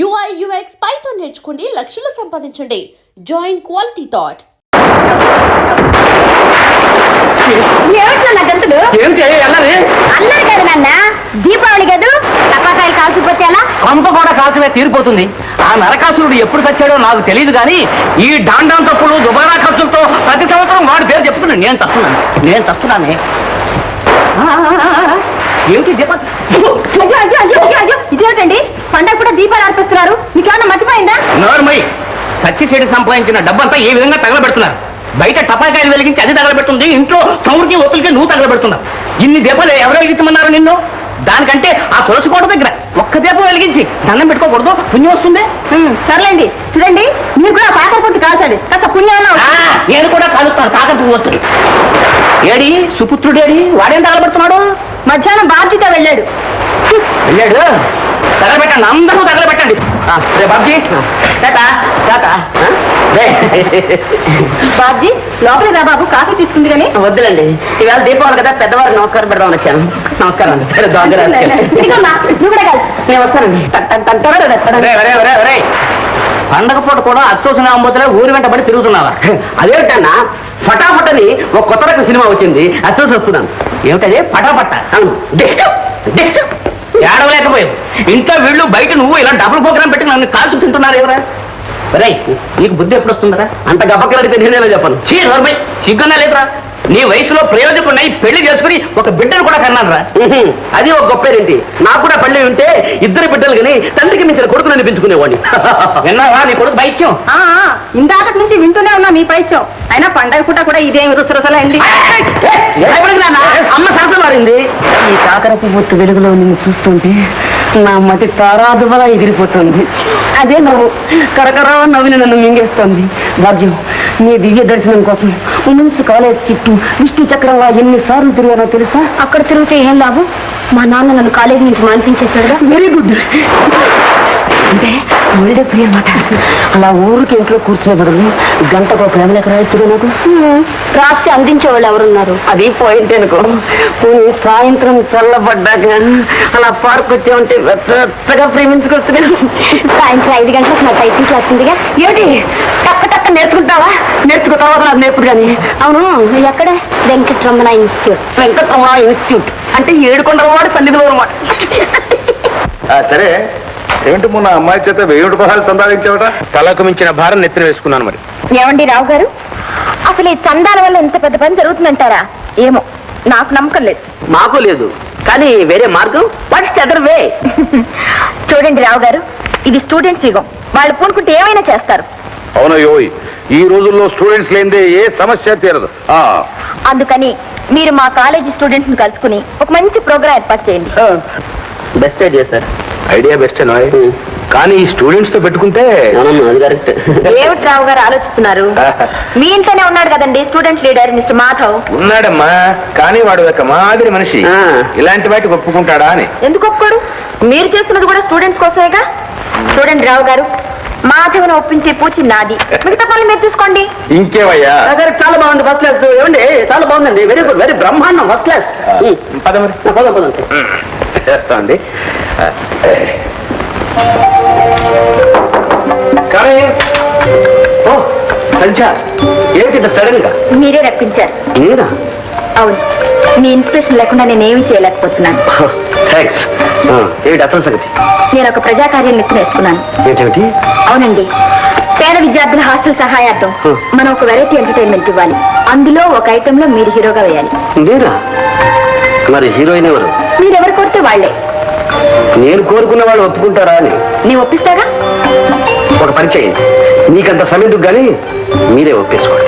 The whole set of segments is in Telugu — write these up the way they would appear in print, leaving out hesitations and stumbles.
UI UX Python నేర్చుకోండి, లక్షలు సంపాదించండి. Join quality thought. అల్లరి కదా నాన్న, దీపావళి కదా, టపాకాయలు కాల్చిపోతే ఎలా? కొంప కూడా కాల్చమే తీరిపోతుంది. ఆ నరకాసురుడు ఎప్పుడు చచ్చాడో నాకు తెలియదు కానీ ఈ డాండాన్ తప్పులు దుబారా ఖర్చులతో ప్రతి సంవత్సరం వాడి పేరు చెప్తున్నాను. నేను తప్పున్నానే. ఏమిటి దీపం? ఇదేమిటండి, పండగ కూడా దీపాలు అర్పిస్తున్నారు? మీకేమన్నా మర్చిపోయిందా? నోర్మై, సచ్చి చెడి సంపాదించిన డబ్బంతా ఏ విధంగా తగలబెడుతున్నారు. బయట టపాకాయలు వెలిగించి అది తగలబెడుతుంది, ఇంట్లో సౌరికి ఒత్తులకి నువ్వు తగలబెడుతున్నావు. ఇన్ని దీపాలు ఎవరో వెలిగించమన్నారు నిన్ను? దానికంటే ఆ తులసి కోట దగ్గర ఒక్క దీపం వెలిగించి దండం పెట్టుకోకూడదు? పుణ్యం వస్తుంది. సర్లేండి, చూడండి మీరు కూడా కాకర పుట్టి కాల్చాడు కాస్త పుణ్యం. నేను కూడా కాలుస్తాను కాకర పువ్వు వస్తుంది. ఏడి సుపుత్రుడేడి? వాడేం తగలబెడుతున్నాడు? మధ్యాహ్నం బాధ్యత వెళ్ళాడు. తగలబెట్టండి, అందరూ తగలబెట్టండి. బాబ్జీ బాబ్జీ లోపల రా బాబు, కాఫీ తీసుకుంది కానీ. వద్దులండి, ఇవాళ దీపావళి కదా, పెద్దవారు నమస్కారం పెడదామని వచ్చాను. నమస్కారం అండి. నువ్వు కూడా కలిసి నేను వస్తానండి. పండగ పూట కూడా అచ్చోసిన అమ్మతులే ఊరి వెంట పడి తిరుగుతున్నావా? అదేమిటన్నా, ఫటాఫట్ అని ఒక కొత్త రకం సినిమా వచ్చింది, అచ్చోసి వస్తున్నాను. ఏమిటది? ఫటాఫట్ ఏడవలేకపోయావు. ఇంట్లో వీళ్ళు బయట నువ్వు ఇలా డబుల్ ప్రోగ్రామ్ పెట్టి నన్ను కాల్చు తింటున్నారు ఎవరా? రై, నీకు బుద్ధి ఎప్పుడు వస్తుందరా? అంత గబ్బకలడితే నేనేలా చెప్పను. సిగ్గున్నా లేదురా? నీ వయసులో ప్రయోజకున్నాయి, పెళ్లి చేసుకుని ఒక బిడ్డను కూడా కన్నాను రా. అది ఒక గొప్పేరేంటి? నాకు కూడా పెళ్లి ఉంటే ఇద్దరు బిడ్డలు కానీ తండ్రికి మించిన కొడుకుని అనిపించుకునేవాడిని. విన్నావా నీ కొడుకు పైత్యం? ఇందాక నుంచి వింటూనే ఉన్నా మీ పైత్యం. అయినా పండగ పూట కూడా ఇదేమి రుసరుసలా అండి. అమ్మ సరస మారింది. ఈ కాకర పువ్వు వెలుగులో నిన్ను చూస్తుంటే నా మతి తారాదువల ఎగిరిపోతుంది. అదే నవ్వు కరకరా నవ్విని నన్ను మింగేస్తుంది. భాగ్యం, నీ దివ్య దర్శనం కోసం ఉమెన్స్ కాలేజ్ చుట్టూ విష్ణు చక్రంగా ఎన్నిసార్లు తిరిగానో తెలుసా? అక్కడ తిరిగితే ఏం లాభం? మా నాన్న నన్ను కాలేజీ నుంచి మానిపించేశాడు. Very good. అంటే ఒళ్ళే ప్రియ అన్నమాట. అలా ఊరికి ఇంట్లో కూర్చునే బదులు గంటకు ప్రేమలేక రాయొచ్చుగా నాకు. రాస్తే అందించేవాళ్ళు ఎవరున్నారు? అది పాయింట్ అనుకో. సాయంత్రం చల్లబడ్డాక అలా పార్క్ వచ్చే ఉంటే వెచ్చగా ప్రేమించుకొచ్చుగా. సాయంత్రం 5 గంటలకు నా టైపింగ్ క్లాస్ ఉందిగా. ఏమిటి టక్క టక్క నేర్చుకుంటావా? నాకు నేర్పుడు కానీ. అవును, ఎక్కడ? వెంకటరమణ ఇన్స్టిట్యూట్. వెంకటరమణ ఇన్స్టిట్యూట్ అంటే ఏడుకొండలవాడు సన్నిధిలో అన్నమాట. సరే, ఏమిటి మొన్న అమ్మాయి చేత 1000 రూపాయలు సంపాదించావట? తలకు మించిన భారం నెత్తిన వేసుకున్నాను. మరి ఏమండి రావు గారు, అసలు ఈ చందాల వల్ల ఎంత పెద్ద పని జరుగుతుందంటారా? ఏమో, నాకు నమ్మకం లేదు. మాకు లేదు, కానీ వేరే మార్గం. What's the other way? చూడండి రావు గారు, ఇది స్టూడెంట్స్ యుగం. వాళ్ళు పూనుకుంటే ఏమైనా చేస్తారు. అవునయ్యో, ఈ రోజుల్లో స్టూడెంట్స్ లేనిదే ఏ సమస్య తీరదు. అందుకని మీరు మా కాలేజీ స్టూడెంట్స్ ని కలుసుకుని ఒక మంచి ప్రోగ్రాం ఏర్పాటు చేయండి. Best idea sir. Idea best కానీ ఈ స్టూడెంట్స్ తో పెట్టుకుంటే అది కరెక్ట్. ఏమిటి రావు గారు ఆలోచిస్తున్నారు? మీ ఇంట్లోనే ఉన్నాడు కదండి స్టూడెంట్ లీడర్ మిస్టర్ మాధవ్. ఉన్నాడమ్మా, కానీ వాడు ఒక మాదిరి మనిషి. ఇలాంటి వాటికి ఒప్పుకుంటాడా అని. ఎందుకు ఒప్పుకోడు? మీరు చేస్తున్నది కూడా స్టూడెంట్స్ కోసమేగా. చూడండి రావు గారు, మాధవ్ని ఒప్పించే పూచి నాది, మిగతా పనులు మీరు చూసుకోండి. ఇంకేవయ్యా? చాలా బాగుంది, ఫస్ట్ క్లాస్. ఏమండి, చాలా బాగుందండి. వెరీ గుడ్, వెరీ బ్రహ్మాండం, ఫస్ట్ క్లాస్. పదం చేస్తా అండి. కానీ సంధ్య, ఏమిటి సడన్ గా? మీరే రప్పించారు. నేనా? అవును, మీ ఇన్స్పిరేషన్ లేకుండా నేనేమీ చేయలేకపోతున్నాను. థ్యాంక్స్. ఏమిటి అతని సంగతి? నేను ఒక ప్రజాకార్యం నెత్తిన వేసుకున్నాను. ఏంటేమిటి? అవునండి, పేద విద్యార్థుల హాస్టల్ సహాయార్థం మనం ఒక వెరైటీ ఎంటర్టైన్మెంట్ ఇవ్వాలి. అందులో ఒక ఐటమ్ లో మీరు హీరోగా వేయాలి. నేనా? మరి హీరోయిన్ ఎవరు? మీరెవరు కోరితే వాళ్లే. నేను కోరుకున్న వాళ్ళు ఒప్పుకుంటారా అని? నేను ఒప్పిస్తాగా. ఒక పని చేయండి, నీకంత సమయం కానీ మీరే ఒప్పేసుకోండి.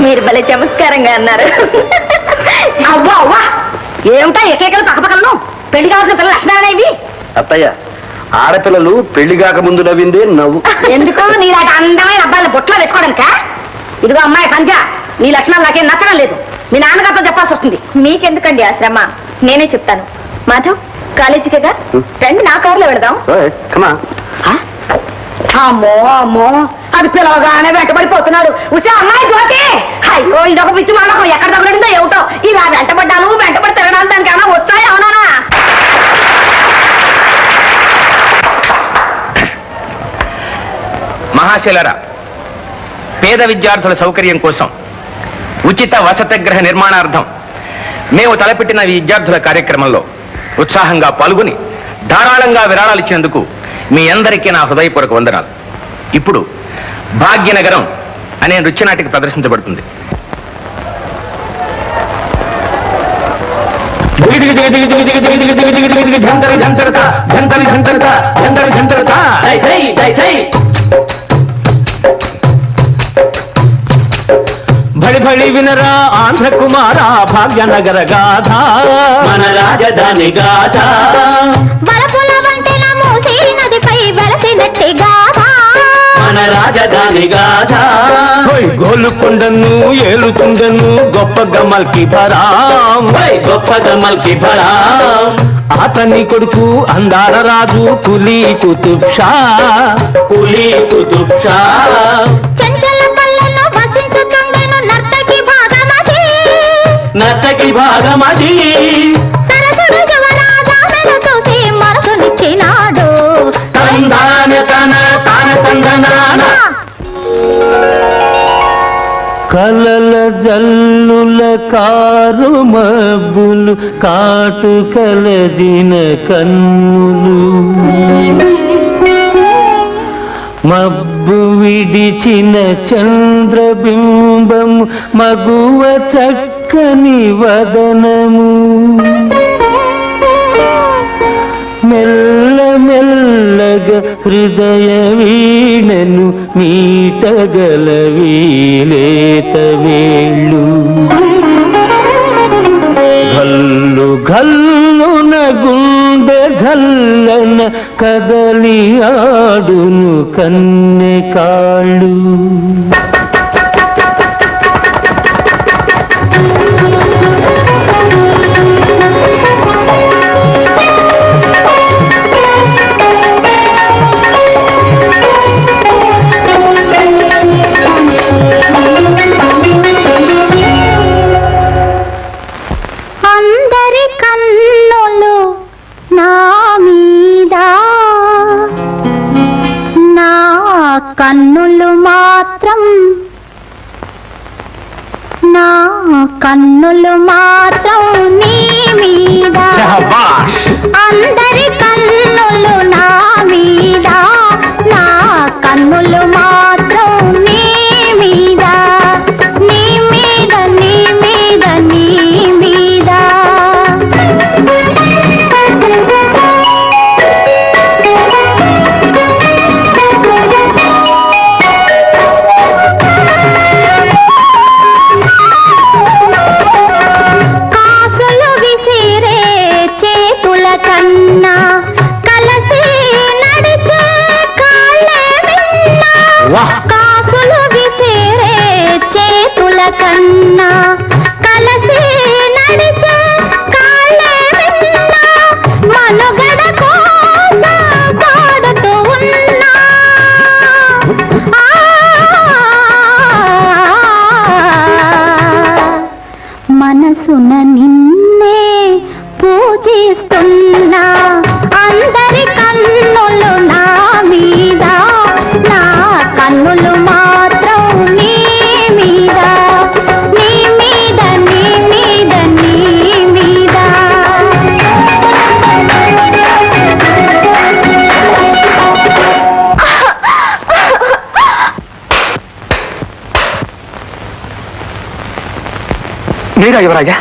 మీరు భలే చమత్కారంగా అన్నారు. అవ్వా అవ్వా, ఏమిటా ఎకేకలు పక్కపక్కలను? పెళ్లి కావాల్సిన పిల్లలు లక్షణాలనేవి. అత్తయ్య, ఆడపిల్లలు పెళ్లి కాక ముందు నవ్విందే నవ్వు. ఎందుకు? నీ అందమైన అబ్బాయిని బొట్లో వేసుకోవడానికా? ఇదిగో అమ్మాయి సంధ్య, నీ లక్షణాలు నాకేం నచ్చడం లేదు. మీ నాన్నగారితో చెప్పాల్సి వస్తుంది. మీకెందుకండి ఆ శ్రమ? నేనే చెప్తాను. మాధవ్, కాలేజీకేగా రండి, నా కారులో వెళదాం. అమ్మో అమ్మో, అది పిలవగానే వెంటబడిపోతున్నాడు. ఉసే అమ్మాయి జ్యోతి, అయ్యో ఇదొక పిచ్చి మానకం. ఎక్కడ తగ్గడిందో ఏమిటో, ఇలా వెంటబడ్డాను. వెంటబడి తిరగడానికి దానికి ఏమైనా వచ్చాయా? అవునా? మహాశైలరా, పేద విద్యార్థుల సౌకర్యం కోసం ఉచిత వసతిగృహ నిర్మాణార్థం మేము తలపెట్టిన ఈ విద్యార్థుల కార్యక్రమంలో ఉత్సాహంగా పాల్గొని ధారాళంగా విరాళాలు ఇచ్చినందుకు మీ అందరికీ నా హృదయపూర్వక వందనాలు. ఇప్పుడు భాగ్యనగరం అనే నృత్యనాటిక ప్రదర్శించబడుతుంది. బడి బడి వినరా ఆంధ్ర కుమార భాగ్యనగర గాథ, మన రాజధాని గాథ. బలపుల వంతెన మూసీ నదిపై వెలసినట్టి గాథ, మన రాజధాని గాథ. గోలుకొండను ఏలుతుండను గొప్ప గమల్కి భరాం, గొప్ప గమల్కి భరాం. అతని కొడుకు అందాల రాజు కులీ కుతుబ్ షా, కులీ కుతుబ్ షా. నర్తకి భాగమది, సరసుడు యువరాజాలను చూసి మనసునిచ్చినాడు. తందాన తన తాన తందనాన. కలల జల్లుల కారు మబ్బులు కాటుకలదిన కన్నులు, మబ్బు విడిచిన చంద్రబింబము మగువ చక్కని వదనము, మెల్ల మెల్లగా హృదయ వీణను మీటగల వీలేత వేళ్ళు, గల్లు గల్లున గుండె జల్లన కదలి ఆడును కన్నె కాళ్ళు. అందరి కన్నులు నా మీద, నా కన్నులు మాత్రం, నా కన్నులు మాత్రం నీ మీద. అందరి కన్నులు నా మీద, నా కన్నులు మాత్రం నీ మీద, నీ మీద, నీ మీద, నీ మీద. కాసులు విసిరే చేతుల కన్నా కలసి నడిచే కాళ్ళే విన్నా. కాసులు విసిరే చేతుల కన్నా కలసి నడిచే కాళ్ళే విన్నా. మనుగడ కోసం పాడుతూ ఉన్నా. మనసున నిన్నే పూజిస్తున్నా. అందరి కన్నులు నా మీద, నా కన్నులు మాత్రం నీ మీద, నీ మీద, నీ మీద, నీ మీద. మీరా యువరాజా?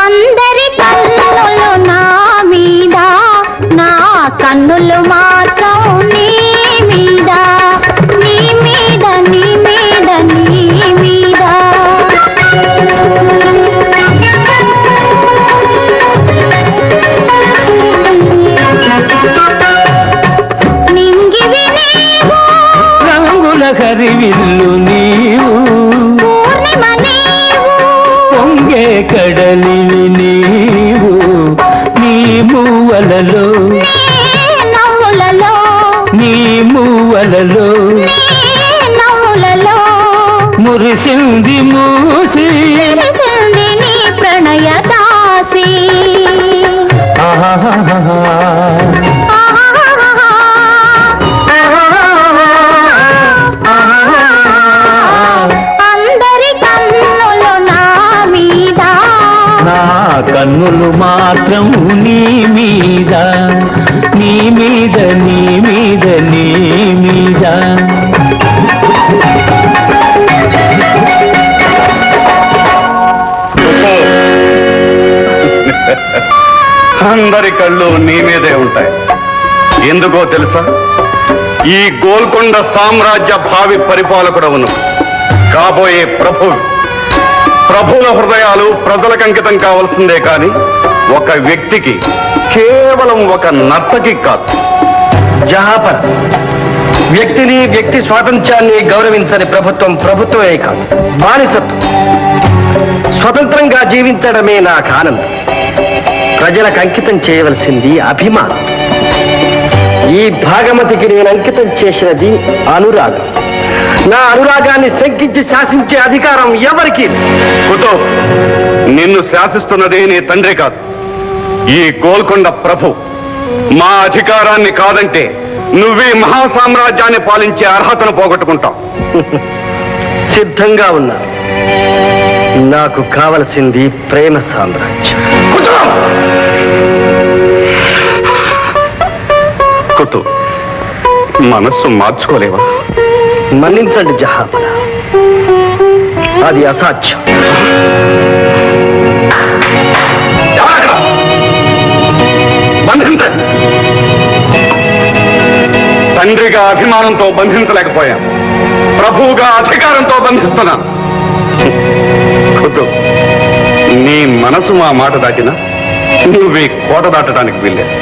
అందరి కన్నులు నా మీద, నా కన్నులు మాత్రం నీ మీద, నీ మీద, నీ మీద, నీ మీద. నింగివి నీవు, రంగుల హరివిల్లు నీవు, పూర్ణిమ నీవు, పొంగే కడలివి నీవు. నీ మూవలలో, నీ నవ్వులలో, నీ మూవలలో నీ నవ్వులలో మురిసింది మూసి తెలిసింది నీ హృదయ దాసి అందరి కన్నులు నా మీద, నా కన్నులు మాత్రం నీ మీద, నీ మీద, నీ మీద, నీ మీద. అందరి కళ్ళు నీ మీదే ఉంటాయి. ఎందుకో తెలుసా? ఈ గోల్కొండ సామ్రాజ్య భావి పరిపాలకుడవును కాబోయే ప్రభువుల హృదయాలు ప్రజలకు అంకితం కావాల్సిందే కాని ఒక వ్యక్తికి, కేవలం ఒక నర్తకి కాదు. జహాపన, వ్యక్తిని, వ్యక్తి స్వాతంత్ర్యాన్ని గౌరవించని ప్రభుత్వమే కాదు, బానిసత్వం. స్వతంత్రంగా జీవించడమే నాకు ఆనందం. ప్రజలకు అంకితం చేయవలసింది అభిమానం. ఈ భాగమతికి నేను అంకితం చేసినది అనురాగం. నా అనురాగాన్ని శంకించి శాసించే అధికారం ఎవరికి? కుతుబ్, నిన్ను శాసిస్తున్నది నీ తండ్రి కాదు, ఈ గోల్కొండ ప్రభు. మా అధికారాన్ని కాదంటే నువ్వే మహాసామ్రాజ్యాన్ని పాలించే అర్హతను పోగొట్టుకుంటావు. సిద్ధంగా ఉన్నా. నాకు కావలసింది ప్రేమ సామ్రాజ్యం. కుతుబ్, మనస్సు మార్చుకోలేవా? మన్నించండి జహాపన, అది అసాధ్యం. బంధించండి. తండ్రిగా అభిమానంతో బంధించలేకపోయాను, ప్రభువుగా అధికారంతో బంధిస్తున్నాను. కుతుబ్, నీ మనసు మా మాట దాటినా నువ్వే కోట దాటడానికి వెళ్ళావు.